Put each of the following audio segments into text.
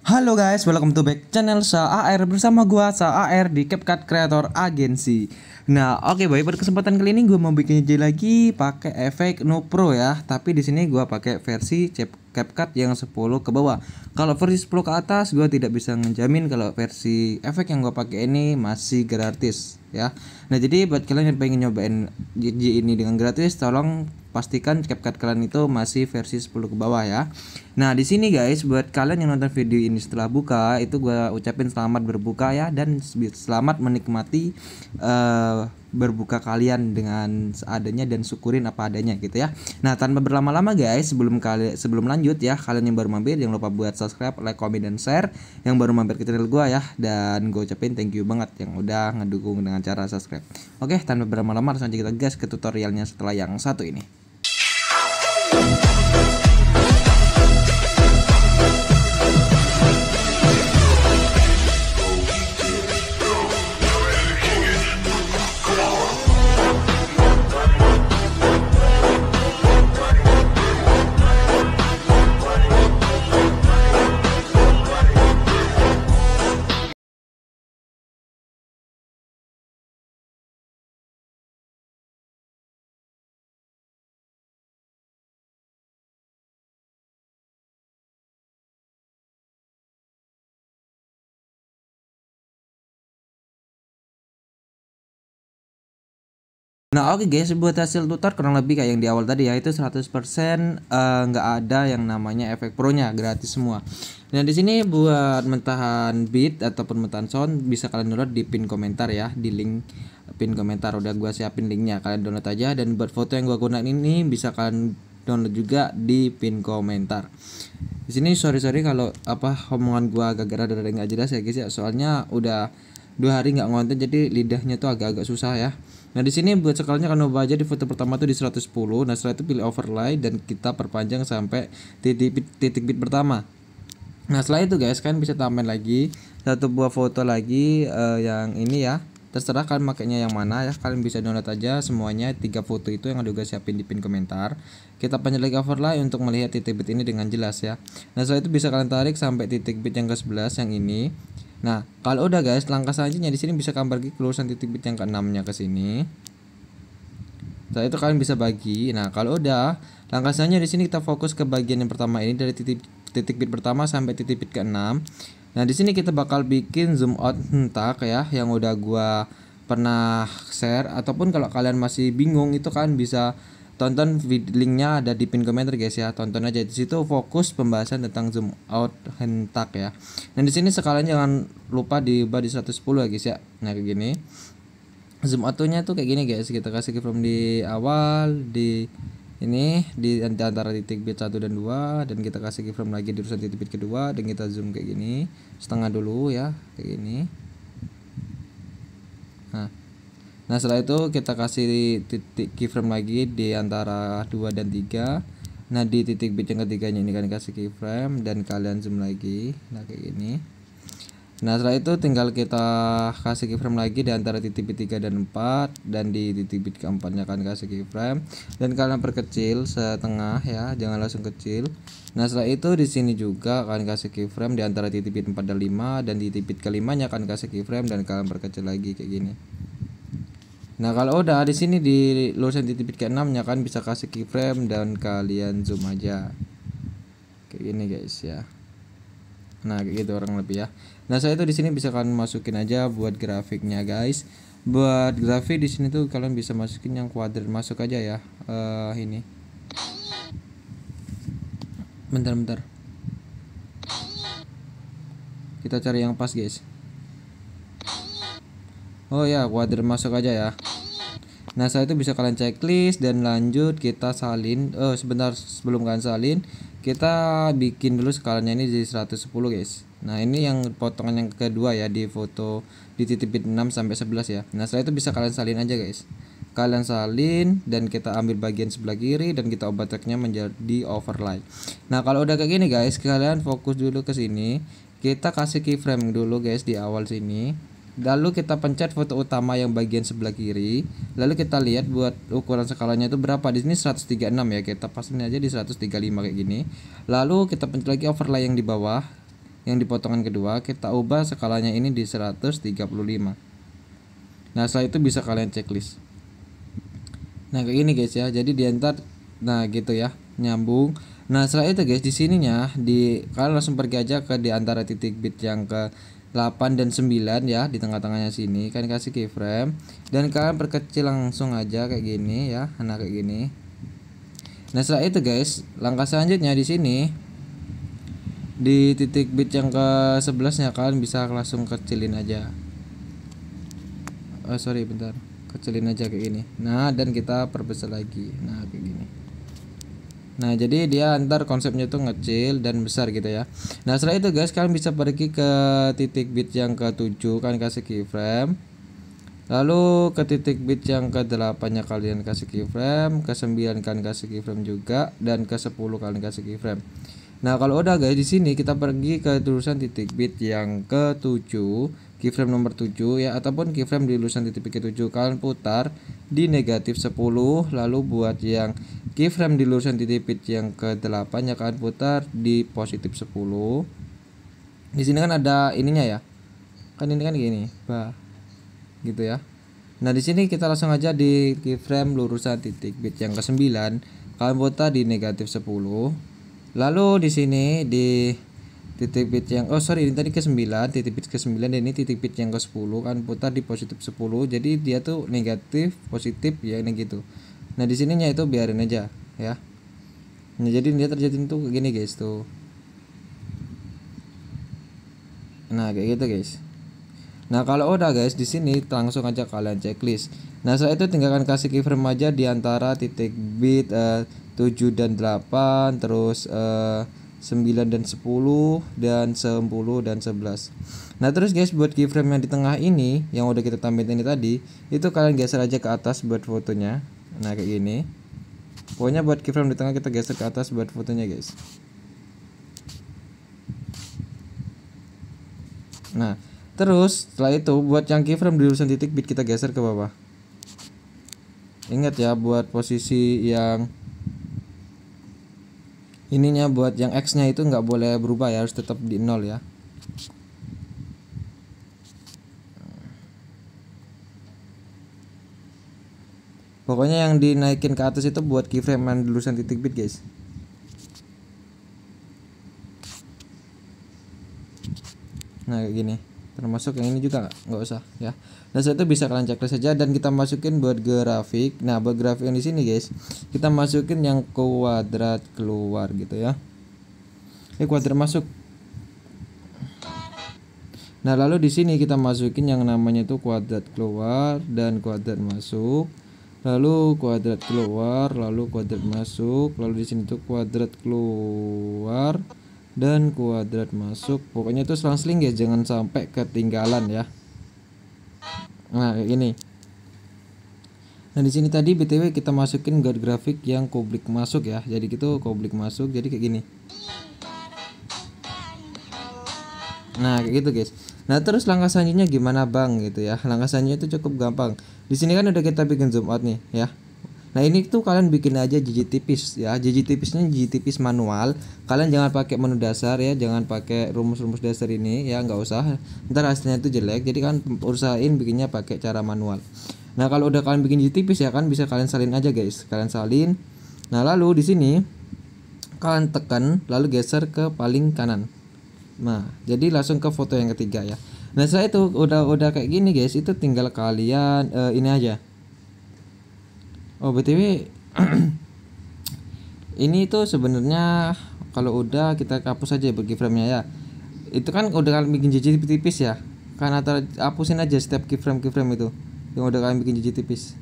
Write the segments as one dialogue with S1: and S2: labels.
S1: Halo guys, welcome to back channel Sa AR bersama gua Sa AR di CapCut Creator Agency. Nah, oke baik, pada kesempatan kali ini gua mau bikin ide lagi pakai efek No Pro ya. Tapi di sini gua pakai versi CapCut yang 10 ke bawah. Kalau versi 10 ke atas gua tidak bisa ngejamin kalau versi efek yang gua pakai ini masih gratis ya. Nah, jadi buat kalian yang pengen nyobain JJ ini dengan gratis, tolong pastikan CapCut kalian itu masih versi 10 ke bawah ya. Nah, di sini guys, buat kalian yang nonton video ini setelah buka, itu gua ucapin selamat berbuka ya, dan selamat menikmati berbuka kalian dengan seadanya dan syukurin apa adanya gitu ya. Nah, tanpa berlama-lama guys, sebelum lanjut ya, kalian yang baru mampir jangan lupa buat subscribe, like, comment, dan share yang baru mampir ke channel gua ya, dan gue ucapin thank you banget yang udah ngedukung dengan cara subscribe. Oke, tanpa berlama-lama langsung aja kita gas ke tutorialnya setelah yang satu ini. Nah, oke guys, buat hasil tutor kurang lebih kayak yang di awal tadi ya, itu 100% nggak ada yang namanya efek pro-nya, gratis semua. Nah, di sini buat mentahan beat ataupun mentahan sound bisa kalian download di pin komentar ya, di link pin komentar udah gua siapin linknya, kalian download aja. Dan buat foto yang gua gunain ini bisa kalian download juga di pin komentar. Di sini sorry kalau omongan gua agak rada nggak jelas ya guys ya, soalnya udah 2 hari nggak ngonten jadi lidahnya tuh agak-agak susah ya. Nah, di sini buat skalanya kan ubah aja di foto pertama tuh di 110. Nah, setelah itu pilih overlay dan kita perpanjang sampai titik bit pertama. Nah, setelah itu guys kan bisa tambahin lagi satu buah foto lagi yang ini ya. Terserah kalian makainya yang mana ya. Kalian bisa download aja semuanya 3 foto itu yang udah gue siapin di pin komentar. Kita panjang lagi overlay untuk melihat titik bit ini dengan jelas ya. Nah, setelah itu bisa kalian tarik sampai titik bit yang ke-11 yang ini. Nah, kalau udah guys, langkah selanjutnya di sini bisa kalian bagi kelulusan titik bit yang ke-6-nya ke sini. Setelah itu kalian bisa bagi. Nah, kalau udah, langkah selanjutnya di sini kita fokus ke bagian yang pertama ini dari titik bit pertama sampai titik bit ke-6. Nah, di sini kita bakal bikin zoom out hentak ya, yang udah gua pernah share, ataupun kalau kalian masih bingung itu kalian bisa tonton linknya ada di pin komentar guys ya, tonton aja di situ, fokus pembahasan tentang zoom out hentak ya. Dan di sini sekalian jangan lupa diubah di 110 ya guys ya. Nah, kayak gini zoom outnya tuh kayak gini guys, kita kasih keyframe di awal, di ini di antara titik bit 1 dan 2, dan kita kasih keyframe lagi di urusan titik bit kedua, dan kita zoom kayak gini setengah dulu ya, kayak gini. Nah, setelah itu kita kasih titik keyframe lagi di antara 2 dan 3. Nah, di titik bit yang ketiganya ini kalian kasih keyframe dan kalian zoom lagi. Nah, kayak gini. Nah, setelah itu tinggal kita kasih keyframe lagi di antara titik bit 3 dan 4, dan di titik bit keempatnya kalian kasih keyframe dan kalian perkecil setengah ya, jangan langsung kecil. Nah, setelah itu di sini juga kalian kasih keyframe di antara titik bit 4 dan 5, dan di titik bit kelimanya kalian kasih keyframe dan kalian perkecil lagi kayak gini. Nah, kalau udah di sini di lulusan titik bit ke-6-nya kan bisa kasih keyframe dan kalian zoom aja. Kayak gini guys ya. Nah, kayak gitu orang lebih ya. Nah, saya itu di sini bisa kalian masukin aja buat grafiknya guys. Buat grafik di sini tuh kalian bisa masukin yang kuadrat, masuk aja ya. Ini. Bentar. Kita cari yang pas guys. Oh ya, kuadrat masuk aja ya. Nah, setelah itu bisa kalian checklist dan lanjut kita salin. Sebentar, sebelum kalian salin, kita bikin dulu skalanya ini di 110 guys. Nah, ini yang potongan yang kedua ya, di foto di titik bit 6 sampai 11 ya. Nah, setelah itu bisa kalian salin aja guys. Kalian salin dan kita ambil bagian sebelah kiri dan kita ubah tagnya menjadi overlay. Nah, kalau udah kayak gini guys, kalian fokus dulu ke sini. Kita kasih keyframe dulu guys di awal sini. Lalu kita pencet foto utama yang bagian sebelah kiri. Lalu kita lihat buat ukuran skalanya itu berapa. Di sini 136 ya. Kita pasin aja di 135 kayak gini. Lalu kita pencet lagi overlay yang di bawah. yang di potongan kedua, kita ubah skalanya ini di 135. Nah setelah itu bisa kalian checklist. Nah kayak gini guys ya, jadi diantar, nah gitu ya, nyambung. Nah setelah itu guys, di sininya kalian langsung pergi aja ke di antara titik bit yang ke 8 dan 9 ya, di tengah-tengahnya sini kalian kasih keyframe dan kalian perkecil langsung aja kayak gini ya. Nah kayak gini. Nah setelah itu guys, langkah selanjutnya di sini di titik bit yang ke 11 nya kalian bisa langsung kecilin aja. Sorry bentar, kecilin aja kayak gini. Nah dan kita perbesar lagi. Nah kayak gini. Nah jadi dia antar konsepnya tuh ngecil dan besar gitu ya. Nah setelah itu guys, kalian bisa pergi ke titik bit yang ke-7, kalian kasih keyframe. Lalu ke titik bit yang ke-8 nya kalian kasih keyframe, ke-9 kalian kasih keyframe juga, dan ke-10 kalian kasih keyframe. Nah kalau udah guys, di sini kita pergi ke tulisan titik bit yang ke-7, keyframe nomor 7 ya, ataupun keyframe di tulisan titik bit ke-7 kalian putar di negatif 10. Lalu buat yang keyframe di lurusan titik bit yang ke-8 ya kalian putar di positif 10. Di sini kan ada ininya ya. Kan ini kan gini, gitu ya. Nah, di sini kita langsung aja di keyframe lurusan titik bit yang ke-9, kalian putar di negatif 10. Lalu di sini di titik bit yang ini tadi ke-9, titik bit ke-9, dan ini titik bit yang ke-10 kan putar di positif 10. Jadi dia tuh negatif positif ya, ini gitu. Nah di sininya itu biarin aja ya. Nah jadi dia terjadi tuh kayak gini guys tuh. Nah kayak gitu guys. Nah kalau udah guys, di sini langsung aja kalian checklist. Nah setelah itu tinggalkan kasih keyframe aja di antara titik bit 7 dan 8, terus 9 dan 10, dan 10 dan 11. Nah terus guys, buat keyframe yang di tengah ini yang udah kita tampilin ini tadi, itu kalian geser aja ke atas buat fotonya. Nah kayak gini. Pokoknya buat keyframe di tengah kita geser ke atas buat fotonya guys. Nah terus setelah itu buat yang keyframe di lurusan titik bit kita geser ke bawah. Ingat ya, buat posisi yang ininya, buat yang X nya itu nggak boleh berubah ya, harus tetap di 0 ya. Pokoknya yang dinaikin ke atas itu buat keyframe yang di lurusan titik bit guys. Nah kayak gini, termasuk yang ini juga nggak usah ya. Nah setelah itu bisa kalian checklist saja dan kita masukin buat grafik. Nah buat grafik yang di sini guys, kita masukin yang kuadrat keluar gitu ya. Kuadrat masuk. Nah lalu di sini kita masukin yang namanya itu kuadrat keluar dan kuadrat masuk. Lalu kuadrat keluar, lalu kuadrat masuk, lalu di sini tuh kuadrat keluar dan kuadrat masuk. Pokoknya itu selang-seling guys, jangan sampai ketinggalan ya. Nah kayak gini. Nah di sini tadi BTW kita masukin guard grafik yang publik masuk ya. Jadi gitu publik masuk, jadi kayak gini. Nah kayak gitu guys. Nah terus langkah selanjutnya gimana bang gitu ya. Langkah selanjutnya itu cukup gampang. Di sini kan udah kita bikin zoom out nih ya. Nah ini tuh kalian bikin aja jiji tipis ya. Jiji tipisnya jiji tipis manual. Kalian jangan pakai menu dasar ya, jangan pakai rumus-rumus dasar ini ya, nggak usah. Ntar hasilnya itu jelek. Jadi kan usahain bikinnya pakai cara manual. Nah kalau udah kalian bikin jiji tipis ya kan bisa kalian salin aja guys. Kalian salin. Nah lalu di sini kalian tekan lalu geser ke paling kanan. Nah jadi langsung ke foto yang ketiga ya. Nah setelah itu udah kayak gini guys, itu tinggal kalian ini aja. Oh BTW ini tuh sebenarnya kalau udah kita hapus aja bagi keyframe-nya ya. Itu kan udah kalian bikin jiji tipis ya. Kan atau hapusin aja setiap keyframe itu yang udah kalian bikin jiji tipis.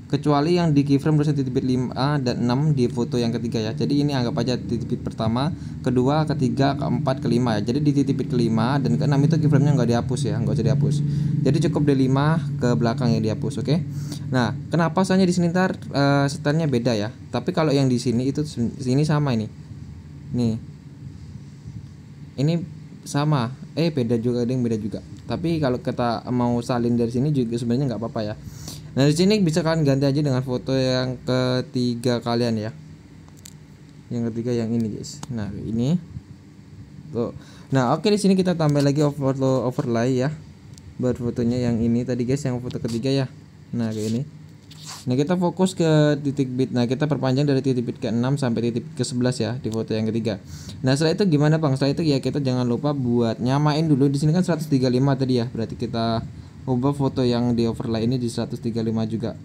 S1: Kecuali yang di keyframe tulisan titik bit 5 dan 6 di foto yang ketiga ya. Jadi ini anggap aja titik bit pertama, kedua, ketiga, keempat, kelima ya. Jadi di titik bit kelima dan ke-6 itu keyframe-nya nggak dihapus ya, nggak usah dihapus. Jadi cukup di 5 ke belakang yang dihapus, oke? Nah, kenapa soalnya di sini ntar setelnya beda ya. Tapi kalau yang di sini itu sini sama ini. Nih. Ini sama. Beda juga, ada yang beda juga. Tapi kalau kita mau salin dari sini juga sebenarnya nggak apa-apa ya. Nah di sini bisa kalian ganti aja dengan foto yang ketiga kalian ya. Yang ketiga yang ini guys. Nah ini. Tuh. Nah, oke di sini kita tambah lagi overlay ya. Buat fotonya yang ini tadi guys, yang foto ketiga ya. Nah, kayak ini. Nah, kita fokus ke titik bit. Nah, kita perpanjang dari titik bit ke-6 sampai titik ke-11 ya di foto yang ketiga. Nah, setelah itu gimana Bang? Setelah itu ya kita jangan lupa buat nyamain dulu. Di sini kan 135 tadi ya. Berarti kita ubah foto yang di overlay ini di 135 juga.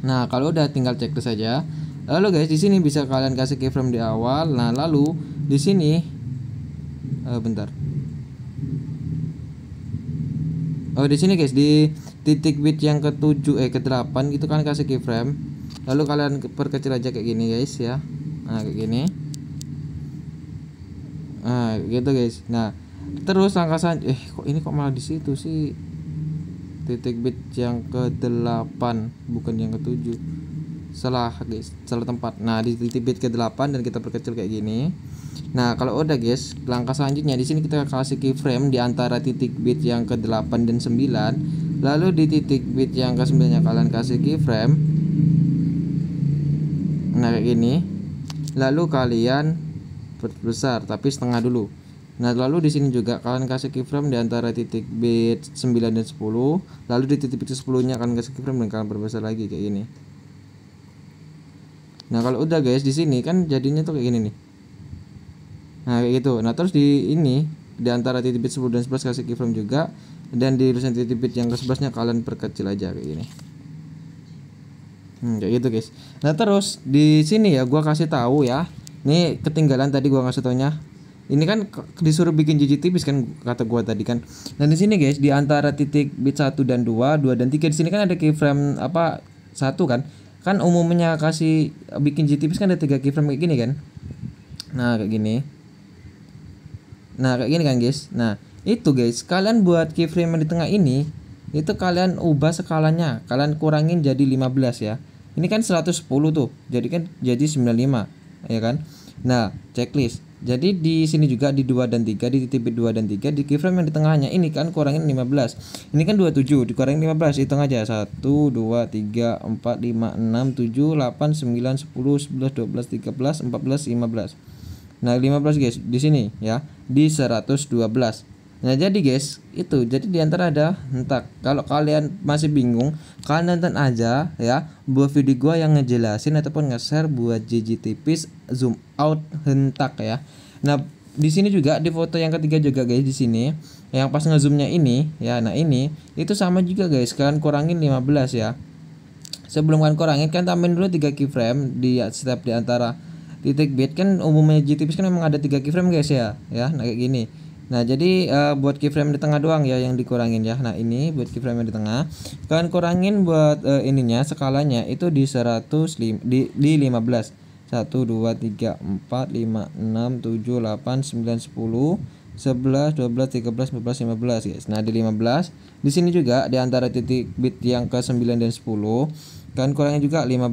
S1: Nah, kalau udah tinggal checklist saja. Lalu guys, di sini bisa kalian kasih keyframe di awal. Nah, lalu di sini bentar. Oh, di sini guys, di titik bit yang ke-7 ke-8 gitu kan kasih keyframe. Lalu kalian perkecil aja kayak gini guys ya. Nah, kayak gini. Nah, gitu guys. Nah, terus langkah selanjutnya kok ini kok malah di situ sih? Titik bit yang ke-8 bukan yang ke-7. Salah guys, salah tempat. Nah, di titik bit ke-8 dan kita perkecil kayak gini. Nah, kalau udah guys, langkah selanjutnya di sini kita kasih keyframe di antara titik bit yang ke-8 dan 9. Lalu di titik bit yang ke-9 nya kalian kasih keyframe. Nah, kayak gini. Lalu kalian perbesar tapi setengah dulu. Nah, lalu di sini juga kalian kasih keyframe di antara titik bit 9 dan 10. Lalu di titik bit 10-nya kalian kasih keyframe dan kalian perbesar lagi kayak gini. Nah, kalau udah guys, di sini kan jadinya tuh kayak gini nih. Nah, kayak gitu. Nah, terus di ini di antara titik bit 10 dan 11 kasih keyframe juga, dan di lurusan titik bit yang ke-11-nya kalian perkecil aja kayak gini. Kayak gitu guys. Nah, terus di sini ya gua kasih tahu ya. Ini ketinggalan tadi gua ngasih taunya. Ini kan disuruh bikin jiji tipis kan kata gua tadi kan. Nah, di sini guys, di antara titik bit 1 dan 2, 2 dan 3 di sini kan ada keyframe apa 1 kan. Kan umumnya kasih bikin jiji tipis kan ada 3 keyframe kayak gini kan. Nah, kayak gini. Nah, kayak gini kan guys. Nah, itu guys, kalian buat keyframe yang di tengah ini itu kalian ubah skalanya. Kalian kurangin jadi 15 ya. Ini kan 110 tuh. Jadi kan jadi 95, ya kan? Nah, checklist. Jadi di sini juga di 2 dan 3, di titik bit 2 dan 3 di keyframe yang di tengahnya ini kan kurangin 15. Ini kan 27 dikurangin 15, hitung aja 1 2 3 4 5 6 7 8 9 10 11 12 13 14 15. Nah, 15 guys di sini ya, di 112. Nah, jadi guys, itu jadi di antara ada hentak. Kalau kalian masih bingung, kalian nonton aja ya buat video gua yang ngejelasin ataupun nge-share buat JJ tipis zoom out hentak ya. Nah, di sini juga di foto yang ketiga juga guys, di sini yang pas ngezoomnya ini ya. Nah, ini itu sama juga guys, kalian kurangin 15 ya. Sebelum kalian kurangin kan tambahin dulu 3 keyframe di setiap di antara titik bit. Kan umumnya JJ tipis kan memang ada 3 keyframe guys ya. Ya, nah kayak gini. Nah, jadi buat keyframe di tengah doang ya yang dikurangin ya. Nah, ini buat keyframe di tengah. Kalian kurangin buat ininya skalanya itu di 105 di 15. 1 2 3 4 5 6 7 8 9 10 11 12 13 14 15 guys. Nah, di 15 di sini juga di antara titik bit yang ke 9 dan 10 kan kurangnya juga 15.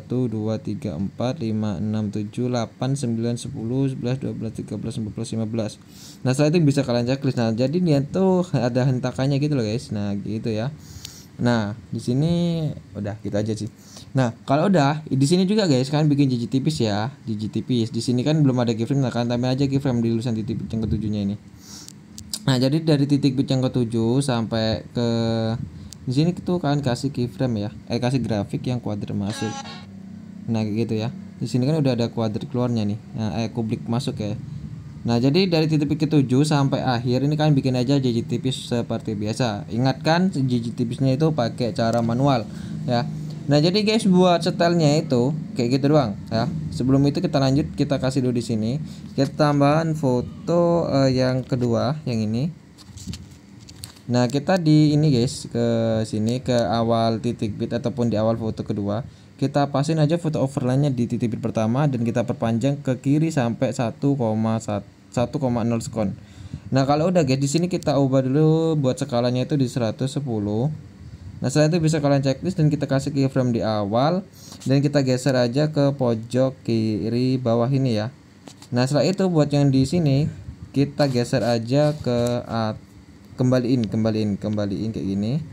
S1: 1 2 3 4 5 6 7 8 9 10 11 12 13 14 15. Nah, setelah itu bisa kalian checklist. Nah, jadi dia tuh ada hentakannya gitu loh guys. Nah, gitu ya. Nah, di sini udah gitu aja sih. Nah, kalau udah di sini juga guys kalian bikin jiji tipis ya, jiji tipis. Di sini kan belum ada keyframe, nah kalian tambah aja keyframe di lurusan titik bit yang ke-7-nya ini. Nah, jadi dari titik bit yang ke-7 sampai ke di sini tuh kalian kasih keyframe ya. Kasih grafik yang kuadrat masuk. Nah, kayak gitu ya. Di sini kan udah ada kuadrat keluarnya nih. Nah, kublik masuk ya. Nah, jadi dari titik bit ke-7 sampai akhir ini kalian bikin aja jiji tipis seperti biasa. Ingatkan jiji tipisnya itu pakai cara manual ya. Nah, jadi guys buat setelnya itu kayak gitu doang ya. Sebelum itu kita lanjut, kita kasih dulu di sini. Kita tambahan foto yang kedua yang ini. Nah, kita di ini guys ke sini ke awal titik bit ataupun di awal foto kedua. Kita pasin aja foto overlay-nya di titik bit pertama dan kita perpanjang ke kiri sampai 1,0 sekon. Nah, kalau udah guys di sini kita ubah dulu buat skalanya itu di 110. Nah, setelah itu bisa kalian checklist dan kita kasih keyframe di awal dan kita geser aja ke pojok kiri bawah ini ya. Nah, setelah itu buat yang di sini kita geser aja ke kembaliin kayak gini.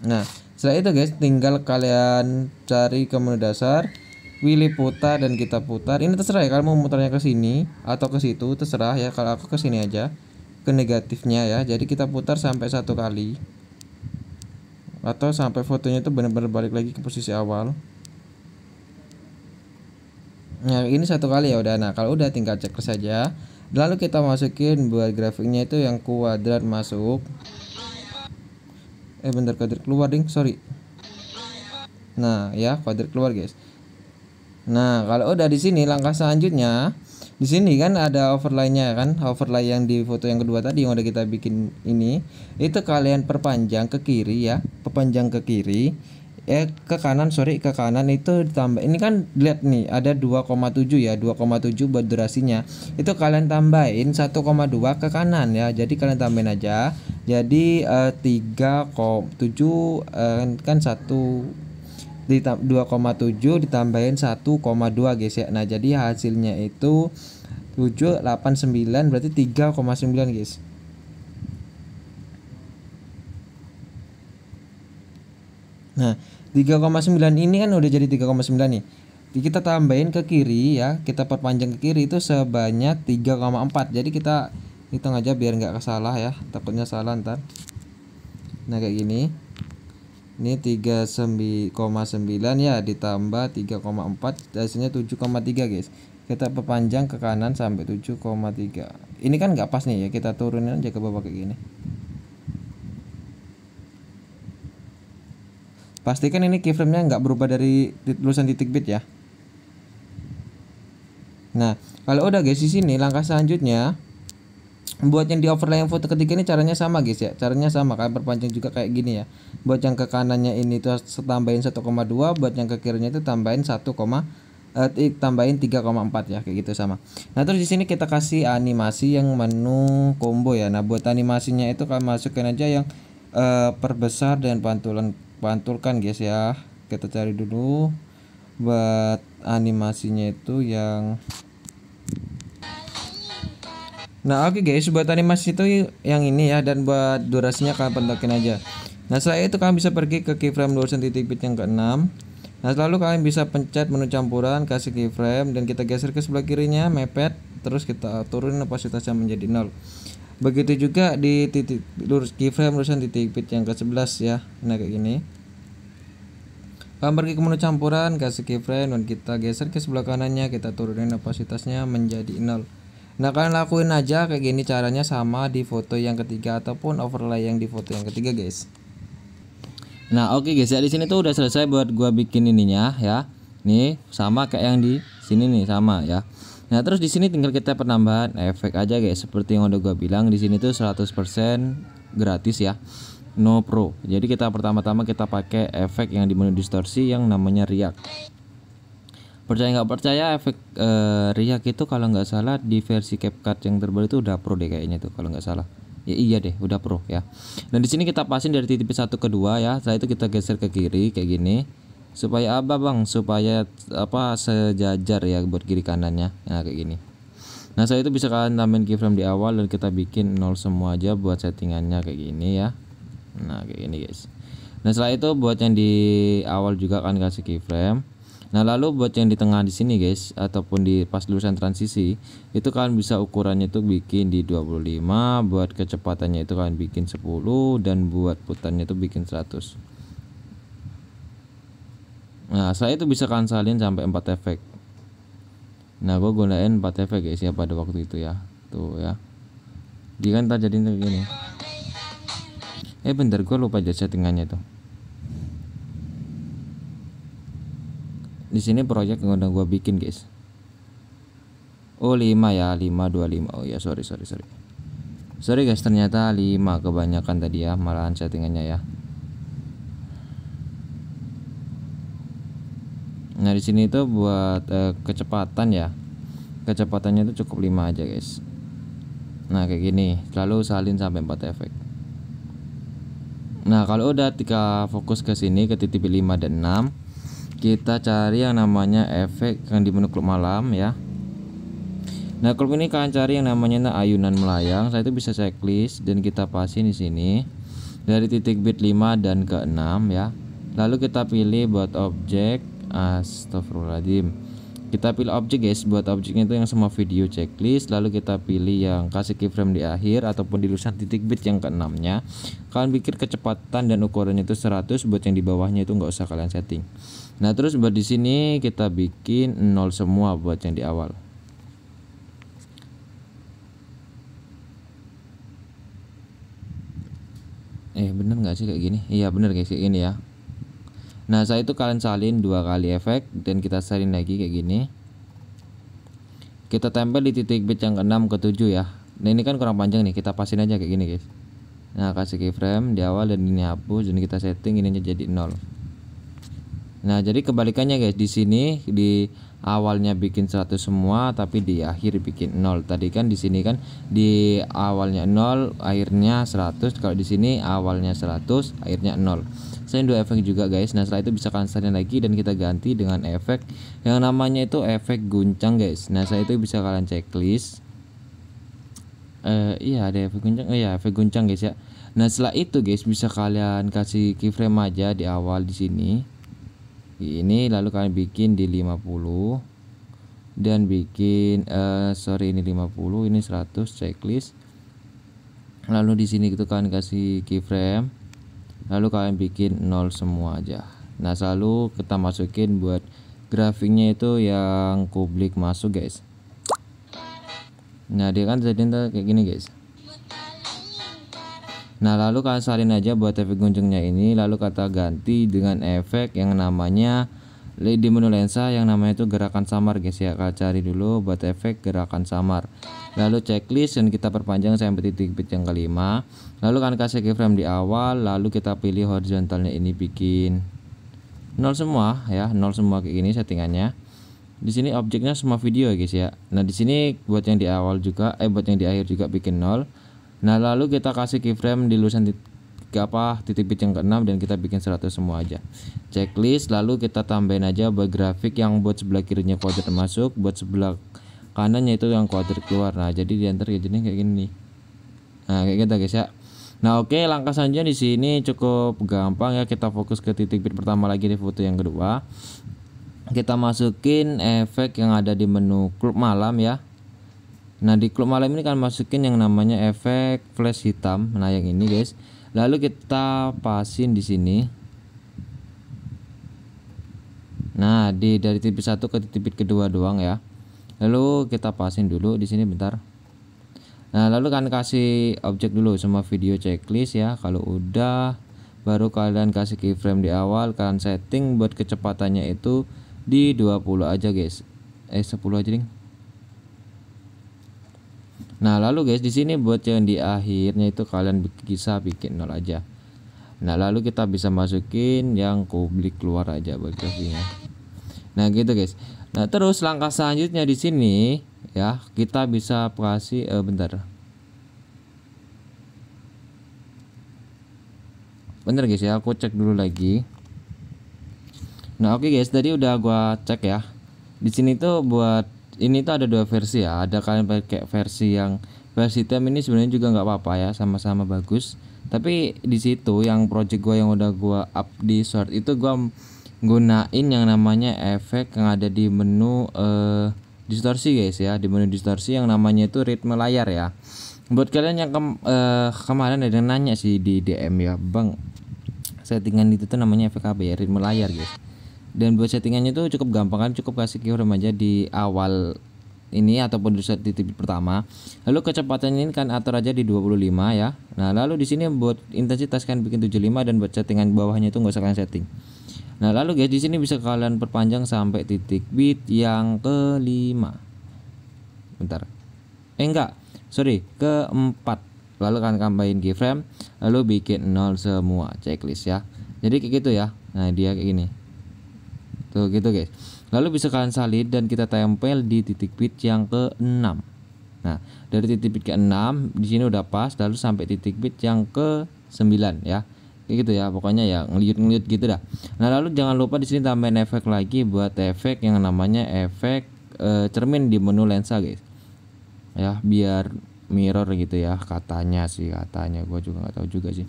S1: Nah, setelah itu guys tinggal kalian cari ke menu dasar. pilih putar dan kita putar. Ini terserah ya, kalau mau mutarnya ke sini atau ke situ terserah ya. Kalau aku ke sini aja, ke negatifnya ya. Jadi kita putar sampai 1 kali atau sampai fotonya itu benar-benar balik lagi ke posisi awal. Nah ini 1 kali ya udah. Nah kalau udah tinggal cek saja. Lalu kita masukin buat grafiknya itu yang kuadrat masuk. Bentar, kuadrat keluar ding, sorry. Nah ya, kuadrat keluar guys. Nah kalau udah di sini, langkah selanjutnya di sini kan ada overlay-nya kan, overlay yang di foto yang kedua tadi yang udah kita bikin ini, itu kalian perpanjang ke kiri ya, perpanjang ke kiri, ke kanan, sorry, ke kanan itu ditambah. Ini kan lihat nih ada 2,7 ya, 2,7 buat durasinya. Itu kalian tambahin 1,2 ke kanan ya. Jadi kalian tambahin aja. Jadi 3,7 kan 2,7 ditambahin 1,2 guys ya. Nah jadi hasilnya itu 789, berarti 3,9 guys. Nah 3,9 ini kan udah jadi 3,9 nih. Kita tambahin ke kiri ya, kita perpanjang ke kiri itu sebanyak 3,4. Jadi kita hitung aja biar nggak salah ya, takutnya salah ntar. Nah kayak gini. Ini 3,9 ya ditambah 3,4 hasilnya 7,3 guys. Kita perpanjang ke kanan sampai 7,3. Ini kan nggak pas nih ya, kita turunin aja ke bawah kayak gini. Pastikan ini keyframe-nya nggak berubah dari tulisan titik bit ya. Nah kalau udah guys, di sini langkah selanjutnya buat yang di overlay yang foto ketiga ini caranya sama guys ya. Caranya sama, kalian perpanjang juga kayak gini ya. Buat yang ke kanannya ini tuh tambahin 1,2, buat yang ke kirinya itu tambahin tambahin 3,4 ya, kayak gitu sama. Nah terus di sini kita kasih animasi yang menu combo ya. Nah buat animasinya itu kalian masukin aja yang perbesar dan pantulkan guys ya. Kita cari dulu buat animasinya itu yang oke guys, buat animasi itu yang ini ya, dan buat durasinya kalian pentokin aja. Nah setelah itu kalian bisa pergi ke keyframe lurusan titik bit yang ke-6. Nah lalu kalian bisa pencet menu campuran, kasih keyframe, dan kita geser ke sebelah kirinya, mepet, terus kita turunin opasitasnya menjadi 0. Begitu juga di titik keyframe lurusan titik bit yang ke-11 ya. Nah kayak gini. Kalian pergi ke menu campuran, kasih keyframe, dan kita geser ke sebelah kanannya, kita turunin opasitasnya menjadi 0. Nah kalian lakuin aja kayak gini, caranya sama di foto yang ketiga ataupun overlay yang di foto yang ketiga guys. Nah oke guys ya, di sini tuh udah selesai buat gua bikin ininya ya. Nih sama kayak yang di sini nih, sama ya. Nah terus di sini tinggal kita penambahan efek aja guys, seperti yang udah gua bilang. Di sini tuh 100% gratis ya, no pro. Jadi kita pertama-tama kita pakai efek yang di menu distorsi yang namanya React. Percaya nggak percaya, efek React itu kalau nggak salah di versi CapCut yang terbaru itu udah pro deh kayaknya tuh, kalau nggak salah. Ya iya deh, udah pro ya. Dan di sini kita pasin dari titik 1 ke 2 ya. Setelah itu kita geser ke kiri kayak gini. Supaya apa bang? Supaya apa, sejajar ya buat kiri kanannya. Nah kayak gini. Nah setelah itu bisa kalian tambahin keyframe di awal dan kita bikin 0 semua aja buat settingannya kayak gini ya. Nah kayak gini guys. Nah setelah itu buat yang di awal juga kan kasih keyframe. Nah lalu buat yang di tengah di sini guys, ataupun di pas lurusan transisi, itu kalian bisa ukurannya itu bikin di 25, buat kecepatannya itu kalian bikin 10, dan buat putarnya itu bikin 100. Nah setelah itu bisa kalian salin sampai 4 efek. Nah gue gunain 4 efek guys ya pada waktu itu ya. Tuh ya, dia kan tak jadiin kayak gini. Bentar, gue lupa aja settingannya tuh. Di sini proyek yang udah gua bikin guys. Oh 5 ya, 525. Oh ya, sorry guys, ternyata 5 kebanyakan tadi ya, malahan settingannya ya. Nah di sini tuh buat kecepatan ya, kecepatannya itu cukup 5 aja guys. Nah kayak gini, lalu salin sampai 4 efek. Nah kalau udah kita fokus ke sini ke titik 5 dan 6, kita cari yang namanya efek yang di menu klub malam ya. Nah klub ini kalian cari yang namanya ayunan melayang. Saya itu bisa checklist dan kita pasin di sini dari titik bit 5 dan ke 6 ya. Lalu kita pilih buat objek Astagfirullahaladzim. Kita pilih objek guys, buat objeknya itu yang semua video checklist, lalu kita pilih yang kasih keyframe di akhir ataupun di tulisan titik bit yang ke-6 nya. Kalian bikin kecepatan dan ukurannya itu 100, buat yang di bawahnya itu nggak usah kalian setting. Nah terus buat di sini kita bikin 0 semua buat yang di awal. Bener nggak sih kayak gini? Iya bener guys, kayak gini ya. Nah saat itu kalian salin 2 kali efek dan kita salin lagi kayak gini. Kita tempel di titik bit yang ke-6 ke-7 ya. Nah ini kan kurang panjang nih, kita pasin aja kayak gini guys. Nah kasih keyframe di awal dan ini hapus dan kita setting ininya jadi 0. Nah jadi kebalikannya guys, di sini di awalnya bikin 100 semua tapi di akhir bikin 0. Tadi kan di sini kan di awalnya 0 akhirnya 100, kalau di sini awalnya 100 akhirnya 0. Saya dua efek juga guys. Nah setelah itu bisa kalian salin lagi dan kita ganti dengan efek yang namanya itu efek guncang guys. Nah saya itu bisa kalian checklist. Iya ada efek guncang. Iya efek guncang guys ya. Nah setelah itu guys bisa kalian kasih keyframe aja di awal di sini. Ini lalu kalian bikin di 50 dan bikin ini 50, ini 100 checklist. Lalu di sini gitu kalian kasih keyframe, lalu kalian bikin 0 semua aja. Nah selalu kita masukin buat grafiknya itu yang publik masuk guys. Nah dia kan jadi kayak gini guys. Nah lalu kalian salin aja buat efek guncangnya ini, lalu kita ganti dengan efek yang namanya di menu lensa yang namanya itu gerakan samar guys ya. Kalian cari dulu buat efek gerakan samar, lalu checklist dan kita perpanjang sampai titik bit yang ke-5. Lalu kalian kasih keyframe di awal, lalu kita pilih horizontalnya ini bikin 0 semua ya, 0 semua kayak gini settingannya. Di sini objeknya semua video guys ya. Nah di sini buat yang di awal juga buat yang di akhir juga bikin 0. Nah lalu kita kasih keyframe di lurusan titik bit yang ke-6 dan kita bikin 100 semua aja. Checklist, lalu kita tambahin aja buat grafik yang buat sebelah kirinya kuadrat masuk, buat sebelah kanannya itu yang kuadrat keluar. Nah jadi diantar ya jadi kayak gini nih. Nah kayak gitu guys ya. Nah oke, langkah selanjutnya di sini cukup gampang ya. Kita fokus ke titik bit pertama lagi di foto yang kedua. Kita masukin efek yang ada di menu klub malam ya. Nah di klub malam ini kan masukin yang namanya efek flash hitam. Nah yang ini guys. Lalu kita pasin di sini. Nah dari titik 1 ke titik kedua doang ya. Lalu kita pasin dulu di sini bentar. Nah lalu kan kasih objek dulu semua video checklist ya. Kalau udah baru kalian kasih keyframe di awal, kalian setting buat kecepatannya itu di 20 aja guys. 10 aja ding. Nah lalu guys di sini buat yang di akhirnya itu kalian bisa bikin 0 aja. Nah lalu kita bisa masukin yang publik keluar aja buat grafiknya. Nah gitu guys. Nah terus langkah selanjutnya di sini ya kita bisa kasih bentar. Bener guys ya, aku cek dulu lagi. Nah oke guys, tadi udah gua cek ya. Di sini tuh buat ini tuh ada dua versi ya. Ada kalian pakai versi yang versi tem ini sebenarnya juga nggak apa-apa ya, sama-sama bagus. Tapi di situ yang project gua yang udah gua up di short itu gua gunain yang namanya efek yang ada di menu distorsi guys ya. Di menu distorsi yang namanya itu ritme layar ya. Buat kalian yang kemarin ada yang nanya sih di DM ya, Bang, settingan itu tuh namanya efek apa ya, ritme layar guys. Dan buat settingannya itu cukup gampang kan, cukup kasih keyframe aja di awal ini ataupun di titik pertama. Lalu kecepatan ini kan atur aja di 25 ya. Nah lalu di sini buat intensitas kan bikin 75 dan buat settingan bawahnya itu nggak usah kalian setting. Nah lalu guys di sini bisa kalian perpanjang sampai titik bit yang ke-5. Bentar. Ke-4. Lalu kalian tambahin keyframe, lalu bikin 0 semua checklist ya. Jadi kayak gitu ya. Nah dia kayak gini. Tuh gitu guys. Lalu bisa kalian salin dan kita tempel di titik bit yang ke-6. Nah, dari titik bit ke-6 di sini udah pas, lalu sampai titik bit yang ke-9 ya. Kayak gitu ya, pokoknya ya ngeliut-ngeliut gitu dah. Nah, lalu jangan lupa di sini tambahin efek lagi buat efek yang namanya efek cermin di menu lensa guys. Ya, biar mirror gitu ya, katanya gua juga nggak tahu juga sih.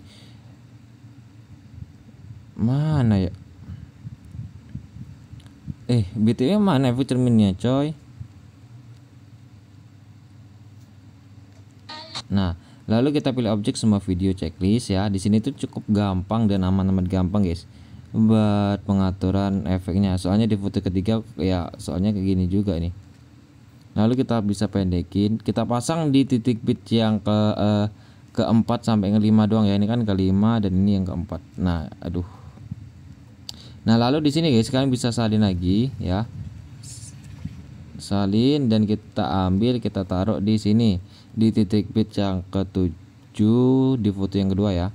S1: Mana ya? BTW mana efek cerminnya coy? Nah, lalu kita pilih objek semua video checklist ya. Di sini tuh cukup gampang dan aman-aman gampang guys buat pengaturan efeknya. Soalnya di foto ketiga ya, soalnya kayak gini juga nih. Lalu kita bisa pendekin, kita pasang di titik bit yang keempat sampai kelima doang ya. Ini kan kelima dan ini yang keempat. Nah, aduh. Nah, lalu di sini guys kalian bisa salin lagi ya. Salin dan kita ambil, kita taruh di sini di titik bit yang ke-7 di foto yang kedua ya,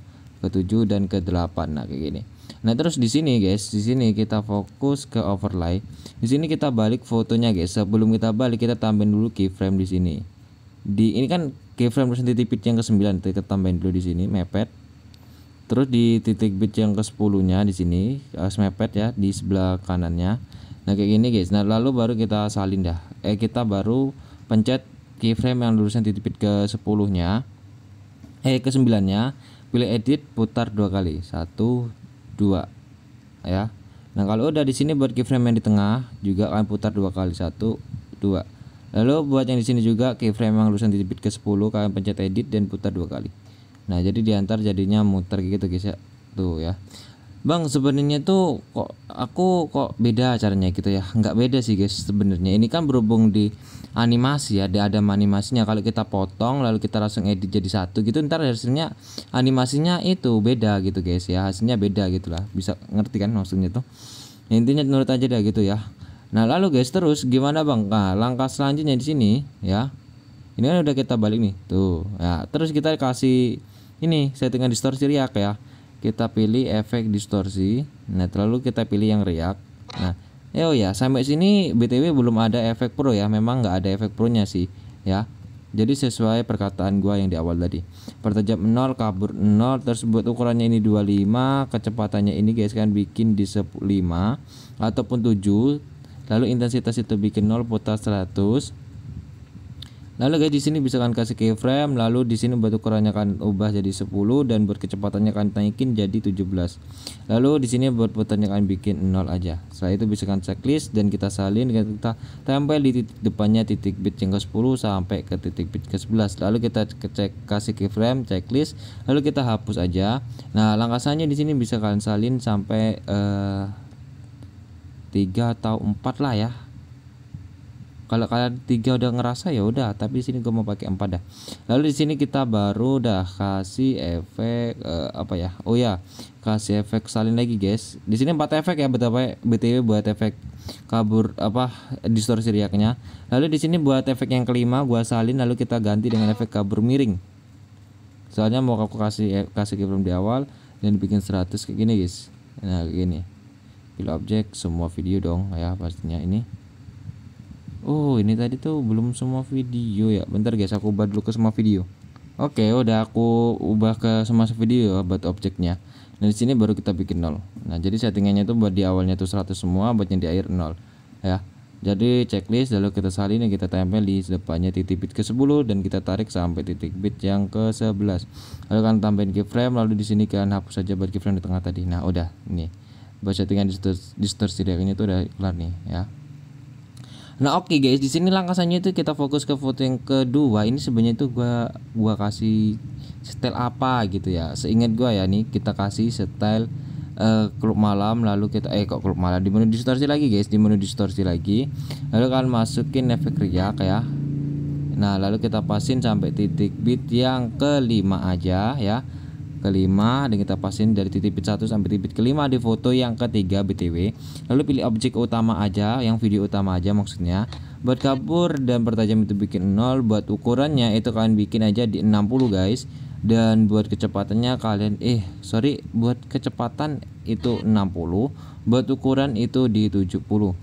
S1: ke-7 dan ke-8. Nah, kayak gini. Nah, terus di sini guys, di sini kita fokus ke overlay. Di sini kita balik fotonya guys. Sebelum kita balik, kita tambahin dulu keyframe di sini. Ini kan keyframe di titik bit yang ke-9, kita tambahin dulu di sini mepet. Terus di titik bit yang ke-10-nya di sini mepet ya di sebelah kanannya. Nah, kayak gini guys. Nah, lalu baru kita salin dah. Kita baru pencet keyframe yang lulusan titik bit ke-10-nya. Ke-9-nya, pilih edit, putar 2 kali. 1 2 ya. Nah, kalau udah di sini buat keyframe yang di tengah juga akan putar 2 kali. 1 2. Lalu buat yang di sini juga keyframe yang lulusan titik bit ke-10 kalian pencet edit dan putar 2 kali. Nah, jadi diantar jadinya muter gitu guys ya. Tuh ya. Bang, sebenarnya tuh kok beda caranya gitu ya. Nggak beda sih guys sebenarnya. Ini kan berhubung di animasi ya, ada animasinya. Kalau kita potong lalu kita langsung edit jadi satu gitu, ntar hasilnya animasinya itu beda gitu guys ya. Hasilnya beda gitulah. Bisa ngerti kan maksudnya tuh. Ya, intinya nurut aja dah gitu ya. Nah, lalu guys terus gimana bang? Nah, langkah selanjutnya di sini ya. Ini kan udah kita balik nih. Tuh. Ya, terus kita kasih ini settingan distorsi riak ya. Kita pilih efek distorsi. Nah, terlalu kita pilih yang riak. Nah, ya sampai sini BTW belum ada efek pro ya. Memang nggak ada efek pro nya sih ya. Jadi sesuai perkataan gua yang di awal tadi. Pertajam 0, kabur 0, terus buat ukurannya ini 25, kecepatannya ini guys kan bikin di 5 ataupun 7. Lalu intensitas itu bikin 0, putar 100. Lalu guys di sini bisa kan kasih keyframe, lalu di sini buat ukurannya kan ubah jadi 10 dan buat kecepatannya kan naikin jadi 17. Lalu di sini buat putarnya kan bikin 0 aja. Setelah itu bisa kan checklist dan kita salin, kita tempel di titik depannya titik bit yang ke-10 sampai ke titik bit ke-11. Lalu kita kasih keyframe, checklist, lalu kita hapus aja. Nah, langkah selanjutnya di sini bisa kalian salin sampai 3 atau 4 lah ya. Kalau kalian 3 udah ngerasa ya udah, tapi di sini gue mau pakai 4 dah. Lalu di sini kita baru dah kasih efek apa ya? Oh ya, kasih efek salin lagi guys. Di sini 4 efek ya BTW buat efek kabur apa distorsi riaknya. Lalu di sini buat efek yang kelima gua salin lalu kita ganti dengan efek kabur miring. Soalnya mau aku kasih keyframe di awal dan bikin 100 kayak gini guys. Nah, kayak gini. Pilih objek semua video dong ya pastinya ini. Oh, ini tadi tuh belum semua video ya. Bentar guys, aku ubah dulu ke semua video. Oke, udah aku ubah ke semua video ya buat objeknya. Nah, di sini baru kita bikin 0. Nah, jadi settingannya tuh buat di awalnya tuh 100 semua, buat yang di akhir 0 ya. Jadi checklist lalu kita salin dan kita tempel di depannya titik bit ke-10 dan kita tarik sampai titik bit yang ke-11. Lalu kan tambahin keyframe, lalu di sini kan hapus saja buat keyframe di tengah tadi. Nah, udah ini. Buat settingan distorsi ini tuh udah kelar nih ya. Nah, oke guys, di sini langkah selanjutnya itu kita fokus ke foto yang kedua. Ini sebenarnya itu gua kasih style apa gitu ya. Seingat gua ya nih kita kasih style klub malam, lalu kita kok klub malam di menu distorsi lagi guys, di menu distorsi lagi. Lalu kalian masukin efek riak ya. Nah, lalu kita pasin sampai titik bit yang kelima aja ya. Kelima dan kita pasin dari titik bit 1 sampai titik bit kelima di foto yang ketiga BTW. Lalu pilih objek utama aja, yang video utama aja maksudnya. Buat kabur dan pertajam itu bikin 0, buat ukurannya itu kalian bikin aja di 60 guys. Dan buat kecepatannya kalian buat kecepatan itu 60, buat ukuran itu di 70.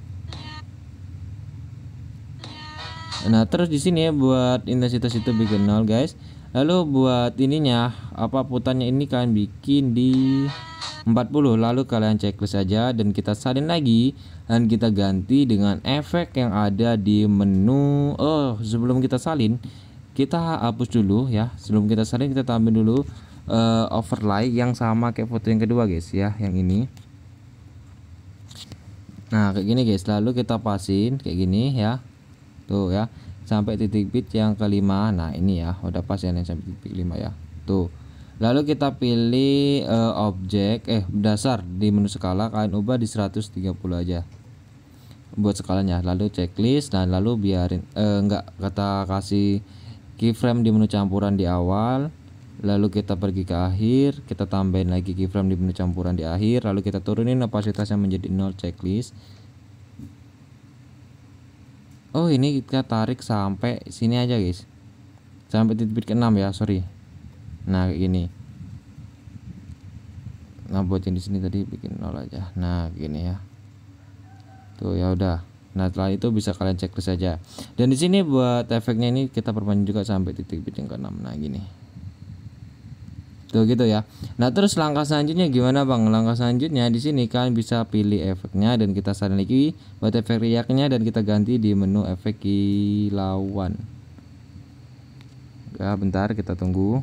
S1: Nah, terus di sini ya buat intensitas itu bikin 0 guys. Lalu buat ininya putarnya ini kalian bikin di 40. Lalu kalian checklist aja dan kita salin lagi dan kita ganti dengan efek yang ada di menu. Sebelum kita salin kita hapus dulu ya. Sebelum kita salin kita tambahin dulu overlay yang sama kayak foto yang kedua guys ya, yang ini. Nah kayak gini guys, lalu kita pasin kayak gini ya, tuh ya, sampai titik bit yang kelima. Nah ini ya udah pas ya nih, sampai titik 5 ya tuh. Lalu kita pilih objek dasar di menu skala, kalian ubah di 130 aja buat skalanya. Lalu checklist, dan lalu biarin kita kasih keyframe di menu campuran di awal, lalu kita pergi ke akhir, kita tambahin lagi keyframe di menu campuran di akhir, lalu kita turunin opasitasnya menjadi 0 checklist. Oh ini kita tarik sampai sini aja guys, sampai titik bit ke-6 ya, sorry. Nah kayak gini. Nah buat yang di sini tadi bikin 0 aja. Nah gini ya. Tuh ya udah. Nah setelah itu bisa kalian checklist saja. Dan di sini buat efeknya ini kita perpanjang juga sampai titik bit yang ke-6. Nah gini. Tuh gitu ya. Nah terus langkah selanjutnya gimana bang? Langkah selanjutnya di sini kalian bisa pilih efeknya dan kita salin lagi buat efek riaknya, dan kita ganti di menu efek kilauan. Ya bentar kita tunggu.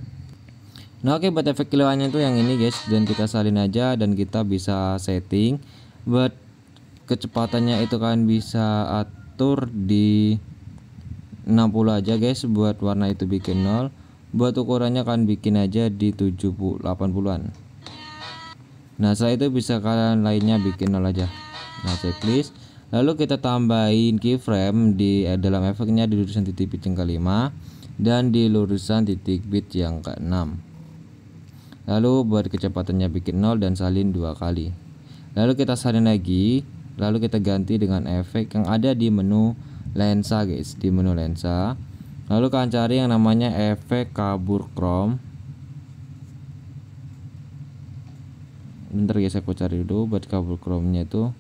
S1: Nah oke, buat efek kilauannya itu yang ini guys, dan kita salin aja dan kita bisa setting buat kecepatannya itu kalian bisa atur di 60 aja guys, buat warna itu bikin 0, buat ukurannya kalian bikin aja di 80-an. Nah setelah itu bisa kalian lainnya bikin 0 aja. Nah checklist, lalu kita tambahin keyframe di dalam efeknya di lurusan titik bit yang ke-5 dan di lurusan titik bit yang ke-6. Lalu buat kecepatannya bikin 0 dan salin 2 kali. Lalu kita salin lagi, lalu kita ganti dengan efek yang ada di menu lensa guys, di menu lensa. Lalu kalian cari yang namanya efek kabur chrome. Bentar guys, aku cari dulu buat kabur chrome nya itu.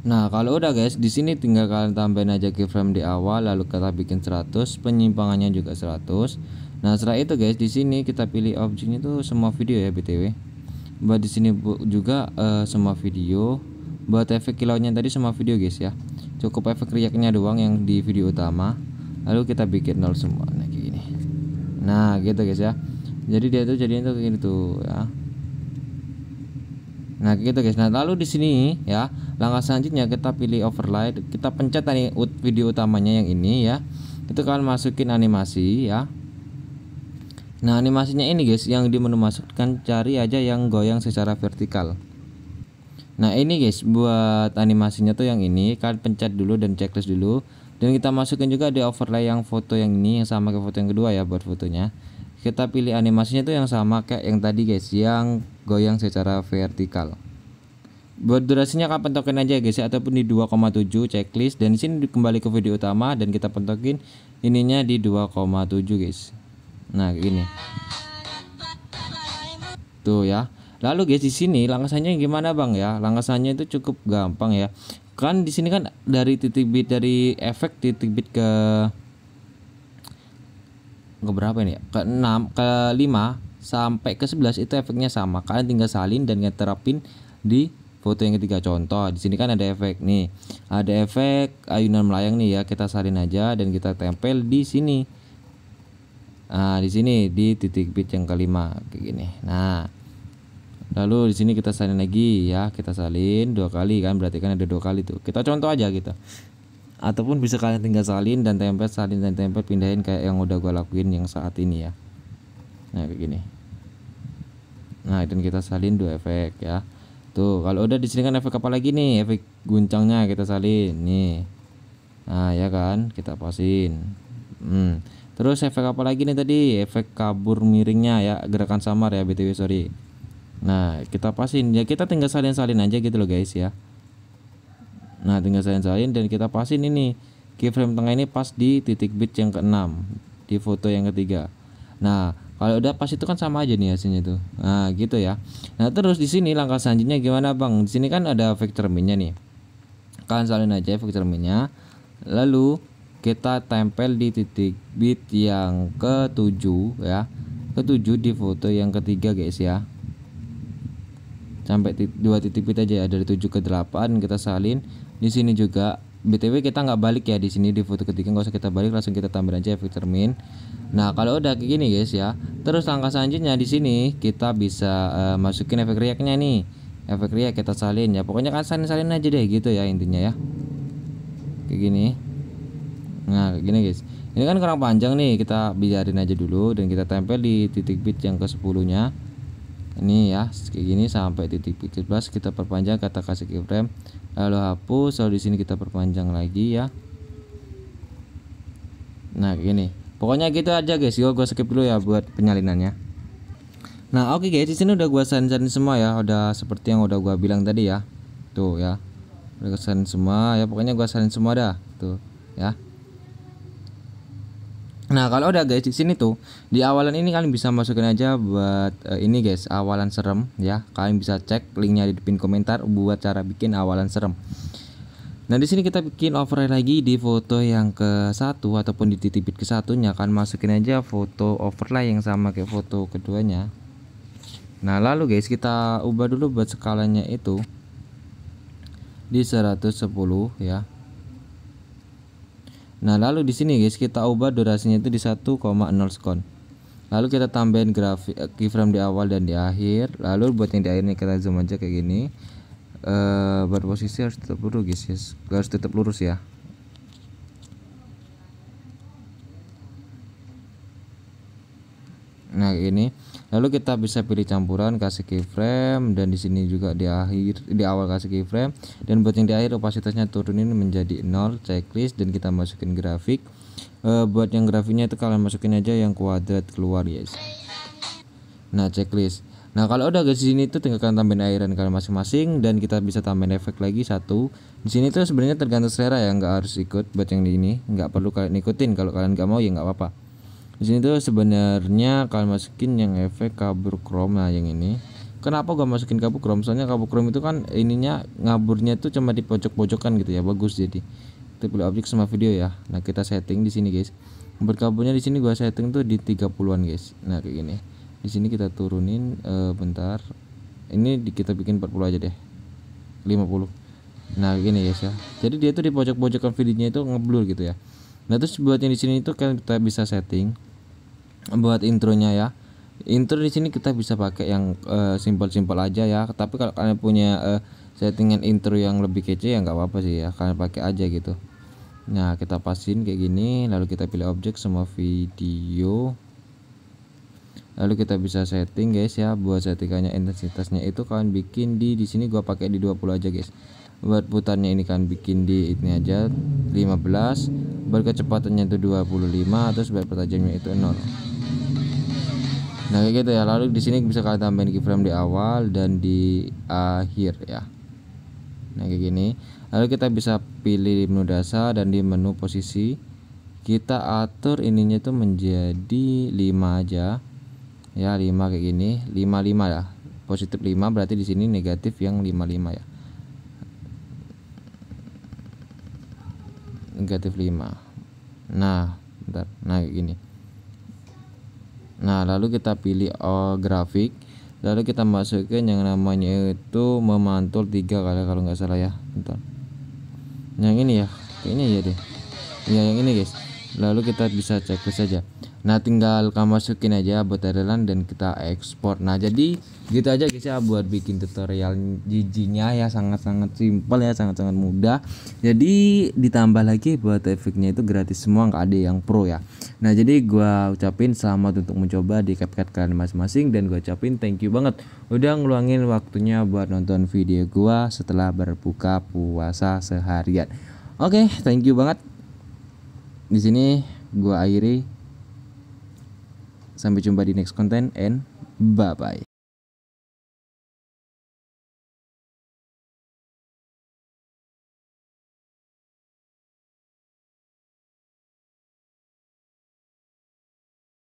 S1: Nah kalau udah guys, di sini tinggal kalian tambahin aja keyframe di awal, lalu kita bikin 100, penyimpangannya juga 100. Nah setelah itu guys, di sini kita pilih objeknya itu semua video ya btw. Buat di sini juga semua video. Buat efek kilauannya tadi semua video guys ya. Cukup efek riaknya doang yang di video utama. Lalu kita bikin 0 semua. Nah kayak gini. Nah gitu guys ya. Jadi dia tuh jadinya tuh kayak gini tuh ya. Nah gitu guys. Nah lalu di sini ya, langkah selanjutnya kita pilih overlay, kita pencet tadi video utamanya yang ini ya. Itu kalian masukin animasi ya. Nah animasinya ini guys, yang di menu masukkan cari aja yang goyang secara vertikal. Nah ini guys, buat animasinya tuh yang ini kalian pencet dulu dan checklist dulu, dan kita masukin juga di overlay yang foto yang ini, yang sama kayak foto yang kedua ya. Buat fotonya kita pilih animasinya tuh yang sama kayak yang tadi guys, yang goyang secara vertikal. Buat durasinya kalian pentokin aja guys ya, ataupun di 2,7 checklist, dan di sini kembali ke video utama dan kita pentokin ininya di 2,7 guys. Nah kayak gini tuh ya. Lalu guys di sini langkah selanjutnya gimana bang ya? Langkah selanjutnya itu cukup gampang ya. Kan di sini kan dari titik bit, dari efek titik bit ke berapa ini ya? Ke 6, ke 5 sampai ke 11 itu efeknya sama. Kalian tinggal salin dan terapin di foto yang ketiga. Contoh di sini kan ada efek nih, ada efek ayunan melayang nih ya. Kita salin aja dan kita tempel di sini. Nah di sini di titik bit yang kelima kayak gini. Nah lalu di sini kita salin lagi ya, kita salin 2 kali kan, berarti kan ada 2 kali tuh. Kita contoh aja gitu, ataupun bisa kalian tinggal salin dan tempel, salin dan tempel, pindahin kayak yang udah gua lakuin yang saat ini ya. Nah kayak gini. Nah dan kita salin 2 efek ya. Tuh kalau udah di sini kan efek apa lagi nih, efek guncangnya kita salin nih. Nah ya kan, kita pasin. Terus efek apa lagi nih tadi, efek kabur miringnya ya, gerakan samar ya btw, sorry. Nah kita pasin ya, kita tinggal salin-salin aja gitu loh guys ya. Nah tinggal salin-salin dan kita pasin ini keyframe tengah ini pas di titik bit yang ke-6 di foto yang ketiga. Nah kalau udah pas itu kan sama aja nih hasilnya tuh. Nah gitu ya. Nah terus di sini langkah selanjutnya gimana bang? Di sini kan ada efek cerminnya nih, kalian salin aja efek cerminnya, lalu kita tempel di titik bit yang ke-7 ya, ke-7 di foto yang ketiga guys ya. Sampai 2 titik bit aja ya, dari 7 ke 8 kita salin. Di sini juga BTW kita nggak balik ya di sini di foto ketiga, nggak usah kita balik, langsung kita tambahin aja efek cermin. Nah kalau udah kayak gini guys ya, terus langkah selanjutnya di sini kita bisa masukin efek riaknya nih. Efek riak kita salin ya, pokoknya kan salin aja deh gitu ya intinya ya, kayak gini. Nah kayak gini guys, ini kan kurang panjang nih, kita biarin aja dulu dan kita tempel di titik bit yang ke 10 nya ini ya, kayak gini sampai titik bit 11 kita perpanjang, kata kasih keyframe lalu hapus, lalu di sini kita perpanjang lagi ya. Nah kayak gini, pokoknya gitu aja guys. Gua skip dulu ya buat penyalinannya. Nah oke guys, di sini udah gua salin semua ya, udah seperti yang udah gua bilang tadi ya, tuh ya, udah salin semua ya, pokoknya gua salin semua dah tuh ya. Nah kalau udah guys, di sini tuh di awalan ini kalian bisa masukin aja buat ini guys, awalan serem ya. Kalian bisa cek linknya di pin komentar buat cara bikin awalan serem. Nah di sini kita bikin overlay lagi di foto yang ke satu ataupun di titik bit ke satunya, kalian masukin aja foto overlay yang sama kayak foto keduanya. Nah lalu guys kita ubah dulu buat skalanya itu di 110 ya. Nah lalu di sini guys kita ubah durasinya itu di 1,0 sekon. Lalu kita tambahin grafik keyframe di awal dan di akhir. Lalu buat yang di akhir nih kita zoom aja kayak gini. Buat posisi harus tetap lurus guys, harus tetap lurus ya. Nah ini lalu kita bisa pilih campuran, kasih keyframe, dan di sini juga di akhir, di awal kasih keyframe, dan buat yang di akhir opasitasnya turunin menjadi 0, checklist, dan kita masukin grafik. Buat yang grafiknya itu kalian masukin aja yang kuadrat keluar guys. Nah checklist. Nah kalau udah guys, di sini tuh tinggal kalian tambahin airan kalian masing-masing, dan kita bisa tambahin efek lagi satu. Di sini tuh sebenarnya tergantung selera ya, nggak harus ikut. Buat yang di ini nggak perlu kalian ikutin, kalau kalian nggak mau ya nggak apa-apa. Di sini tuh sebenarnya kalian masukin yang efek kabur chrome. Nah yang ini kenapa gua masukin kabur chrome, soalnya kabur chrome itu kan ininya ngaburnya tuh cuma di pojok-pojokan gitu ya, bagus. Jadi kita pilih objek sama video ya. Nah kita setting di sini guys, berkaburnya di sini gua setting tuh di 30-an guys. Nah kayak gini. Di sini kita turunin bentar, ini kita bikin 40 aja deh, 50. Nah gini guys ya, jadi dia tuh di pojok-pojokan videonya itu ngeblur gitu ya. Nah terus buat yang di sini itu kan kita bisa setting buat intronya ya. Intro di sini kita bisa pakai yang simpel-simpel aja ya, tapi kalau kalian punya settingan intro yang lebih kece ya nggak apa-apa sih ya, kalian pakai aja gitu. Nah kita pasin kayak gini, lalu kita pilih objek sama video, lalu kita bisa setting guys ya. Buat settingannya intensitasnya itu kalian bikin di sini gua pakai di 20 aja guys. Buat putarnya ini kan bikin di ini aja 15, berkecepatannya itu 25, terus buat pertajamnya itu 0. Nah kayak gitu ya. Lalu di sini bisa kalian tambahin keyframe di awal dan di akhir ya. Nah kayak gini. Lalu kita bisa pilih di menu dasar, dan di menu posisi kita atur ininya itu menjadi 5 aja ya, 5 kayak gini, 55 ya, positif 5 berarti di sini negatif yang 55 ya, negatif 5. Nah bentar, nah kayak gini. Nah lalu kita pilih grafik, lalu kita masukin yang namanya itu memantul 3 kali kalau nggak salah ya. Bentar, yang ini ya, kayaknya ya deh ya, yang ini guys. Lalu kita bisa cek saja. Nah tinggal kamu masukin aja buat Thailand dan kita ekspor. Nah jadi gitu aja guys ya buat bikin tutorial jijinya ya, sangat-sangat simpel ya, sangat-sangat mudah. Jadi ditambah lagi buat efeknya itu gratis semua, nggak ada yang pro ya. Nah jadi gua ucapin selamat untuk mencoba di CapCut kalian masing-masing, dan gua ucapin thank you banget udah ngeluangin waktunya buat nonton video gua setelah berbuka puasa seharian. Oke, thank you banget. Di sini gua akhiri. Sampai jumpa di next content and bye bye.